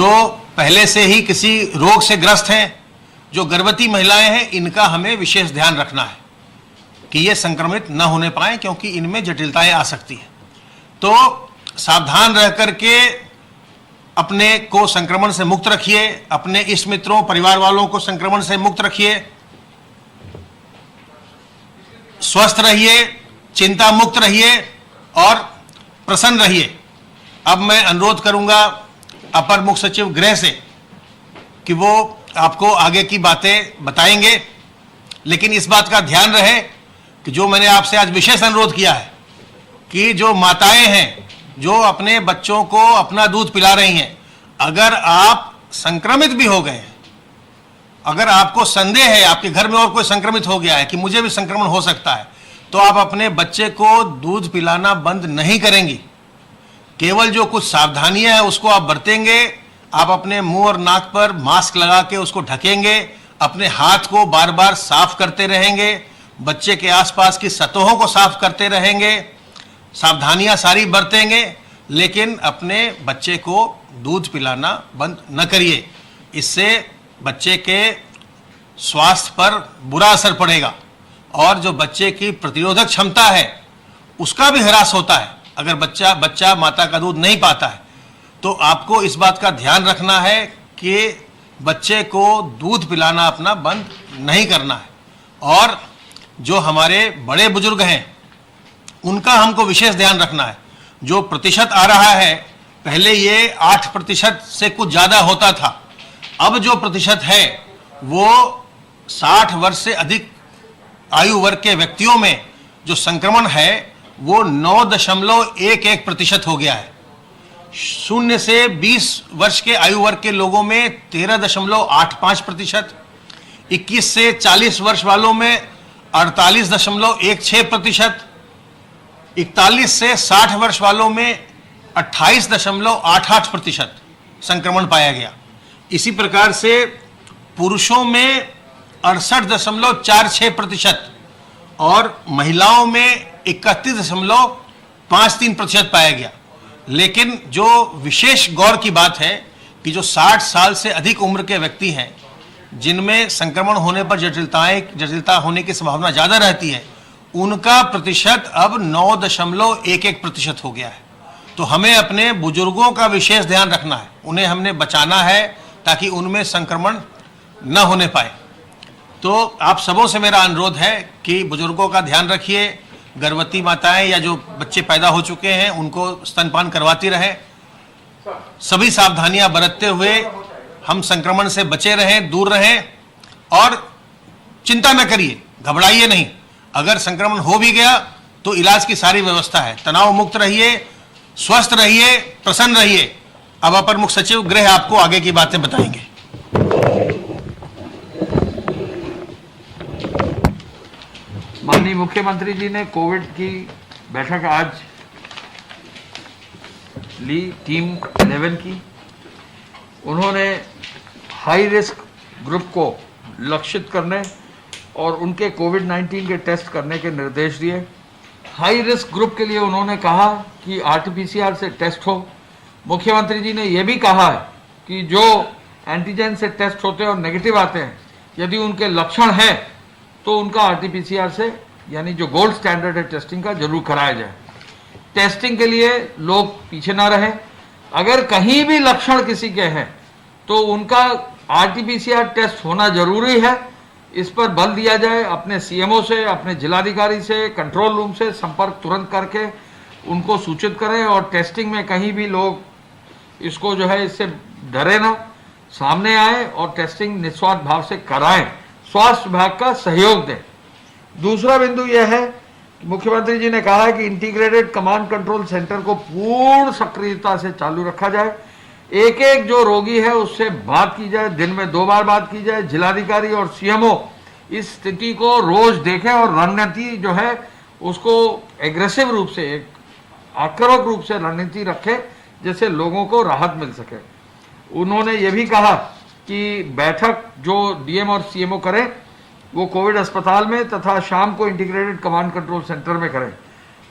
जो पहले से ही किसी रोग से ग्रस्त हैं, जो गर्भवती महिलाएं हैं, इनका हमें विशेष ध्यान रखना है कि ये संक्रमित न होने पाए, क्योंकि इनमें जटिलताएं आ सकती हैं। तो सावधान रह करके अपने को संक्रमण से मुक्त रखिए, अपने इष्ट मित्रों परिवार वालों को संक्रमण से मुक्त रखिए, स्वस्थ रहिए, चिंता मुक्त रहिए और प्रसन्न रहिए। अब मैं अनुरोध करूंगा अपर मुख्य सचिव गृह से कि वो आपको आगे की बातें बताएंगे, लेकिन इस बात का ध्यान रहे कि जो मैंने आपसे आज विशेष अनुरोध किया है कि जो माताएं हैं जो अपने बच्चों को अपना दूध पिला रही हैं, अगर आप संक्रमित भी हो गए हैं, अगर आपको संदेह है आपके घर में और कोई संक्रमित हो गया है कि मुझे भी संक्रमण हो सकता है, तो आप अपने बच्चे को दूध पिलाना बंद नहीं करेंगी। केवल जो कुछ सावधानियां हैं उसको आप बरतेंगे। आप अपने मुंह और नाक पर मास्क लगा के उसको ढकेंगे, अपने हाथ को बार बार साफ करते रहेंगे, बच्चे के आसपास की सतहों को साफ करते रहेंगे, सावधानियां सारी बरतेंगे, लेकिन अपने बच्चे को दूध पिलाना बंद न करिए। इससे बच्चे के स्वास्थ्य पर बुरा असर पड़ेगा और जो बच्चे की प्रतिरोधक क्षमता है उसका भी ह्रास होता है। अगर बच्चा माता का दूध नहीं पाता है तो आपको इस बात का ध्यान रखना है कि बच्चे को दूध पिलाना अपना बंद नहीं करना है। और जो हमारे बड़े बुजुर्ग हैं उनका हमको विशेष ध्यान रखना है। जो प्रतिशत आ रहा है, पहले ये 8% से कुछ ज़्यादा होता था, अब जो प्रतिशत है वो 60 वर्ष से अधिक आयु वर्ग के व्यक्तियों में जो संक्रमण है वो 9.11% हो गया है। 0 से 20 वर्ष के आयु वर्ग के लोगों में 13.85%, 21 से 40 वर्ष वालों में 48.16%, 41 से 60 वर्ष वालों में 28.88% संक्रमण पाया गया। इसी प्रकार से पुरुषों में 68.46% और महिलाओं में 31.53% पाया गया। लेकिन जो विशेष गौर की बात है कि जो 60 साल से अधिक उम्र के व्यक्ति हैं जिनमें संक्रमण होने पर जटिलता होने की संभावना ज़्यादा रहती है, उनका प्रतिशत अब 9.11% हो गया है। तो हमें अपने बुजुर्गों का विशेष ध्यान रखना है, उन्हें हमने बचाना है ताकि उनमें संक्रमण न होने पाए। तो आप सबों से मेरा अनुरोध है कि बुजुर्गों का ध्यान रखिए, गर्भवती माताएं या जो बच्चे पैदा हो चुके हैं उनको स्तनपान करवाती रहें। सभी सावधानियां बरतते हुए हम संक्रमण से बचे रहें, दूर रहें और चिंता न करिए, घबराइए नहीं। अगर संक्रमण हो भी गया तो इलाज की सारी व्यवस्था है। तनाव मुक्त रहिए, स्वस्थ रहिए, प्रसन्न रहिए। अब अपर मुख्य सचिव गृह आपको आगे की बातें बताएंगे। माननीय मुख्यमंत्री जी ने कोविड की बैठक आज ली, टीम 11 की। उन्होंने हाई रिस्क ग्रुप को लक्षित करने और उनके कोविड-19 के टेस्ट करने के निर्देश दिए। हाई रिस्क ग्रुप के लिए उन्होंने कहा कि RT-PCR से टेस्ट हो। मुख्यमंत्री जी ने यह भी कहा है कि जो एंटीजन से टेस्ट होते हैं और नेगेटिव आते हैं, यदि उनके लक्षण है तो उनका RT-PCR से, यानी जो गोल्ड स्टैंडर्ड है टेस्टिंग का, जरूर कराया जाए। टेस्टिंग के लिए लोग पीछे ना रहें। अगर कहीं भी लक्षण किसी के हैं तो उनका RT-PCR टेस्ट होना जरूरी है। इस पर बल दिया जाए। अपने CMO से, अपने जिलाधिकारी से, कंट्रोल रूम से संपर्क तुरंत करके उनको सूचित करें और टेस्टिंग में कहीं भी लोग इसको जो है इससे डरे ना, सामने आए और टेस्टिंग निस्वार्थ भाव से कराएं। स्वास्थ्य विभाग का सहयोग दें। दूसरा बिंदु यह है कि मुख्यमंत्री जी ने कहा है कि इंटीग्रेटेड कमांड कंट्रोल सेंटर को पूर्ण सक्रियता से चालू रखा जाए। एक एक जो रोगी है उससे बात की जाए, दिन में 2 बार बात की जाए। जिलाधिकारी और CMO इस स्थिति को रोज देखें और रणनीति जो है उसको एग्रेसिव रूप से, एक आक्रामक रूप से रणनीति रखें जिससे लोगों को राहत मिल सके। उन्होंने ये भी कहा कि बैठक जो DM और CMO करें वो कोविड अस्पताल में तथा शाम को इंटीग्रेटेड कमांड कंट्रोल सेंटर में करें।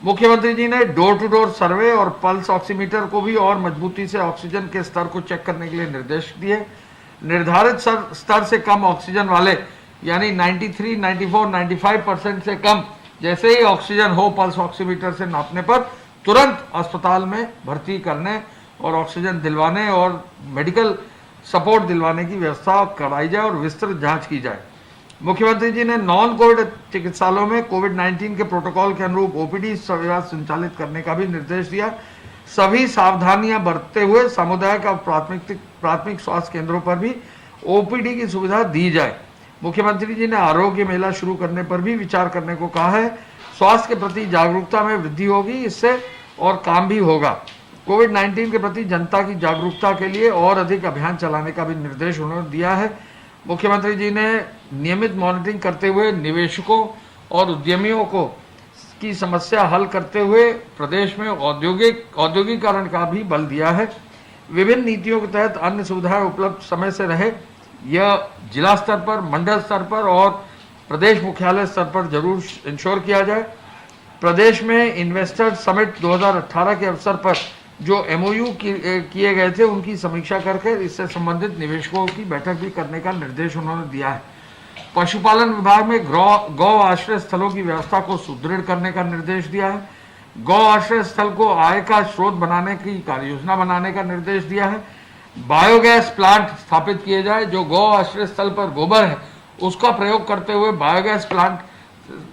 मुख्यमंत्री जी ने डोर टू डोर सर्वे और पल्स ऑक्सीमीटर को भी और मजबूती से ऑक्सीजन के स्तर को चेक करने के लिए निर्देश दिए। निर्धारित स्तर से कम ऑक्सीजन वाले यानी 93, 94, 95% से कम जैसे ही ऑक्सीजन हो पल्स ऑक्सीमीटर से नापने पर तुरंत अस्पताल में भर्ती करने और ऑक्सीजन दिलवाने और मेडिकल सपोर्ट दिलवाने की व्यवस्था कराई जाए और विस्तृत जांच की जाए। मुख्यमंत्री जी ने नॉन कोविड चिकित्सालयों में कोविड-19 के प्रोटोकॉल के अनुरूप ओपीडी सेवा संचालित करने का भी निर्देश दिया। सभी सावधानियां बरतते हुए सामुदायिक और प्राथमिक स्वास्थ्य केंद्रों पर भी ओपीडी की सुविधा दी जाए। मुख्यमंत्री जी ने आरोग्य मेला शुरू करने पर भी विचार करने को कहा है। स्वास्थ्य के प्रति जागरूकता में वृद्धि होगी, इससे और काम भी होगा। कोविड-19 के प्रति जनता की जागरूकता के लिए और अधिक अभियान चलाने का भी निर्देश उन्होंने दिया है। मुख्यमंत्री जी ने नियमित मॉनिटरिंग करते हुए निवेशकों और उद्यमियों को की समस्या हल करते हुए प्रदेश में औद्योगिकरण का भी बल दिया है। विभिन्न नीतियों के तहत अन्य सुविधाएं उपलब्ध समय से रहे, यह जिला स्तर पर, मंडल स्तर पर और प्रदेश मुख्यालय स्तर पर जरूर इंश्योर किया जाए। प्रदेश में इन्वेस्टर समिट 2018 के अवसर पर जो एमओयू किए गए थे उनकी समीक्षा करके इससे संबंधित निवेशकों की बैठक भी करने का निर्देश उन्होंने दिया है। पशुपालन विभाग में गौ आश्रय स्थलों की व्यवस्था को सुदृढ़ करने का निर्देश दिया है। गौ आश्रय स्थल को आय का स्रोत बनाने की कार्ययोजना बनाने का निर्देश दिया है। बायोगैस प्लांट स्थापित किए जाए, जो गौ आश्रय स्थल पर गोबर है उसका प्रयोग करते हुए बायोगैस प्लांट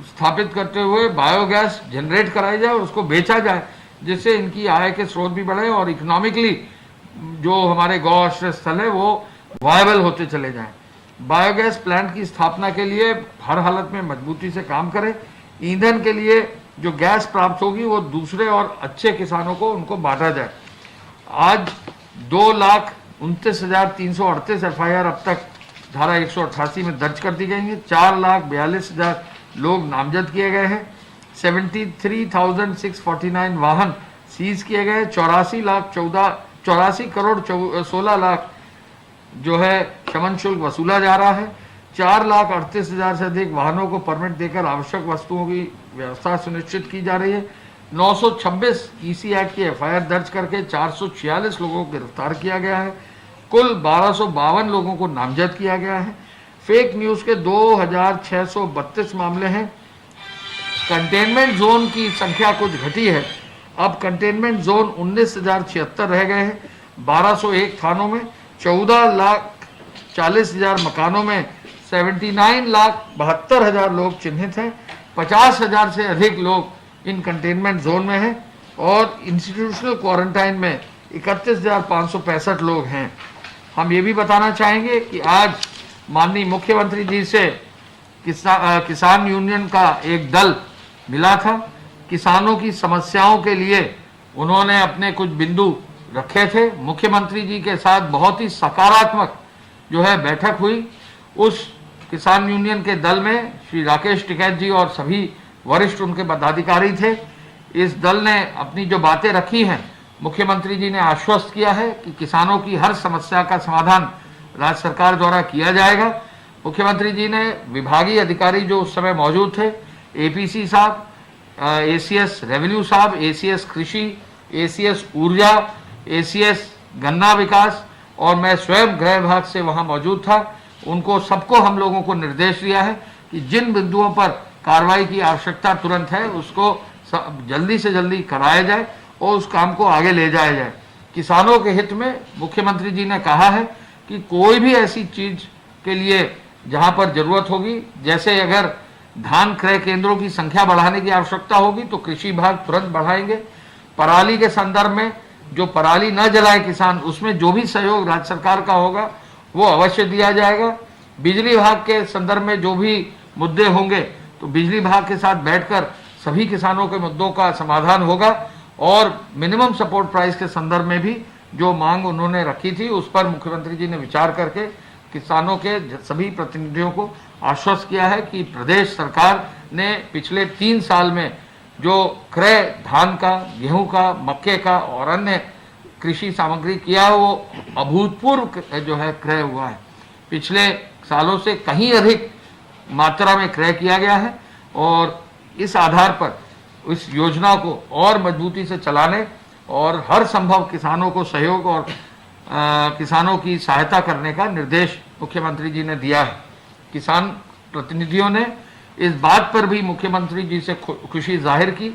स्थापित करते हुए बायोगैस जनरेट कराई जाए और उसको बेचा जाए, जिससे इनकी आय के स्रोत भी बढ़े और इकोनॉमिकली जो हमारे गौ आश्रय स्थल है वो वायबल होते चले जाएं। बायोगैस प्लांट की स्थापना के लिए हर हालत में मजबूती से काम करें। ईंधन के लिए जो गैस प्राप्त होगी वो दूसरे और अच्छे किसानों को उनको बांटा जाए। आज 2,29,338 एफआईआर अब तक धारा 188 में दर्ज कर दी गई है। 4,42,000 लोग नामजद किए गए हैं। 73,649 वाहन सीज किए गए। 84 करोड़ 16 लाख जो है शमन शुल्क वसूला जा रहा है। 4,38,000 से अधिक वाहनों को परमिट देकर आवश्यक वस्तुओं की व्यवस्था सुनिश्चित की जा रही है। 926 ईसी एक्ट की एफआईआर दर्ज करके 446 लोगों को गिरफ्तार किया गया है। कुल 1252 लोगों को नामजद किया गया है। फेक न्यूज के 2,632 मामले हैं। कंटेनमेंट जोन की संख्या कुछ घटी है। अब कंटेनमेंट जोन 19,076 रह गए हैं। 1201 थानों में 14,40,000 मकानों में 79,72,000 लोग चिन्हित हैं। 50,000 से अधिक लोग इन कंटेनमेंट जोन में हैं और इंस्टीट्यूशनल क्वारंटाइन में 31,565 लोग हैं। हम ये भी बताना चाहेंगे कि आज माननीय मुख्यमंत्री जी से किसान यूनियन का एक दल मिला था। किसानों की समस्याओं के लिए उन्होंने अपने कुछ बिंदु रखे थे। मुख्यमंत्री जी के साथ बहुत ही सकारात्मक जो है बैठक हुई। उस किसान यूनियन के दल में श्री राकेश टिकैत जी और सभी वरिष्ठ उनके पदाधिकारी थे। इस दल ने अपनी जो बातें रखी हैं, मुख्यमंत्री जी ने आश्वस्त किया है कि किसानों की हर समस्या का समाधान राज्य सरकार द्वारा किया जाएगा। मुख्यमंत्री जी ने विभागीय अधिकारी जो उस समय मौजूद थे, एपीसी साहब, एसीएस रेवेन्यू साहब, एसीएस कृषि, एसीएस ऊर्जा, एसीएस गन्ना विकास और मैं स्वयं गृह विभाग से वहां मौजूद था, उनको सबको हम लोगों को निर्देश दिया है कि जिन बिंदुओं पर कार्रवाई की आवश्यकता तुरंत है उसको जल्दी से जल्दी कराया जाए और उस काम को आगे ले जाया जाए। किसानों के हित में मुख्यमंत्री जी ने कहा है कि कोई भी ऐसी चीज के लिए जहां पर जरूरत होगी, जैसे अगर धान क्रय केंद्रों की संख्या बढ़ाने की आवश्यकता होगी तो कृषि विभाग तुरंत बढ़ाएंगे। पराली के संदर्भ में जो पराली न जलाए किसान, उसमें जो भी सहयोग राज्य सरकार का होगा वो अवश्य दिया जाएगा। बिजली विभाग के संदर्भ में जो भी मुद्दे होंगे तो बिजली विभाग के साथ बैठकर सभी किसानों के मुद्दों का समाधान होगा और मिनिमम सपोर्ट प्राइस के संदर्भ में भी जो मांग उन्होंने रखी थी उस पर मुख्यमंत्री जी ने विचार करके किसानों के सभी प्रतिनिधियों को आश्वस्त किया है कि प्रदेश सरकार ने पिछले 3 साल में जो क्रय धान का, गेहूं का, मक्के का और अन्य कृषि सामग्री किया है वो अभूतपूर्व जो है क्रय हुआ है। पिछले सालों से कहीं अधिक मात्रा में क्रय किया गया है और इस आधार पर इस योजना को और मजबूती से चलाने और हर संभव किसानों को सहयोग और किसानों की सहायता करने का निर्देश मुख्यमंत्री जी ने दिया है। किसान प्रतिनिधियों ने इस बात पर भी मुख्यमंत्री जी से खुशी जाहिर की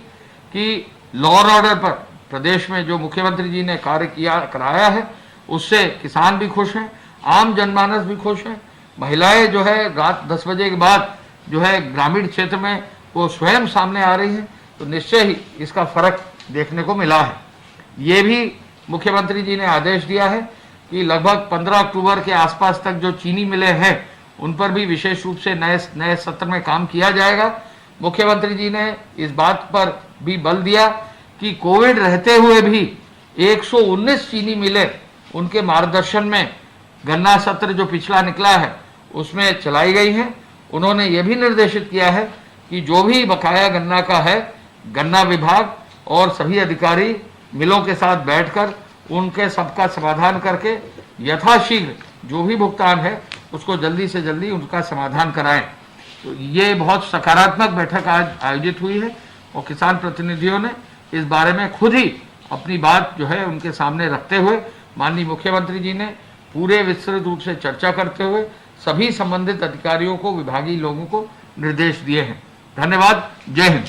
कि लॉ और ऑर्डर पर प्रदेश में जो मुख्यमंत्री जी ने कार्य कराया है उससे किसान भी खुश हैं, आम जनमानस भी खुश हैं। महिलाएं जो है रात 10 बजे के बाद जो है ग्रामीण क्षेत्र में वो स्वयं सामने आ रही हैं, तो निश्चय ही इसका फर्क देखने को मिला है। ये भी मुख्यमंत्री जी ने आदेश दिया है कि लगभग 15 अक्टूबर के आसपास तक जो चीनी मिलें हैं उन पर भी विशेष रूप से नए सत्र में काम किया जाएगा। मुख्यमंत्री जी ने इस बात पर भी बल दिया कि कोविड रहते हुए भी 119 चीनी मिलें उनके मार्गदर्शन में गन्ना सत्र जो पिछला निकला है उसमें चलाई गई हैं। उन्होंने ये भी निर्देशित किया है कि जो भी बकाया गन्ना का है, गन्ना विभाग और सभी अधिकारी मिलों के साथ बैठकर उनके सबका समाधान करके यथाशीघ्र जो भी भुगतान है उसको जल्दी से जल्दी उनका समाधान कराएं। तो ये बहुत सकारात्मक बैठक आज आयोजित हुई है और किसान प्रतिनिधियों ने इस बारे में खुद ही अपनी बात जो है उनके सामने रखते हुए माननीय मुख्यमंत्री जी ने पूरे विस्तृत रूप से चर्चा करते हुए सभी संबंधित अधिकारियों को, विभागीय लोगों को निर्देश दिए हैं। धन्यवाद। जय हिंद।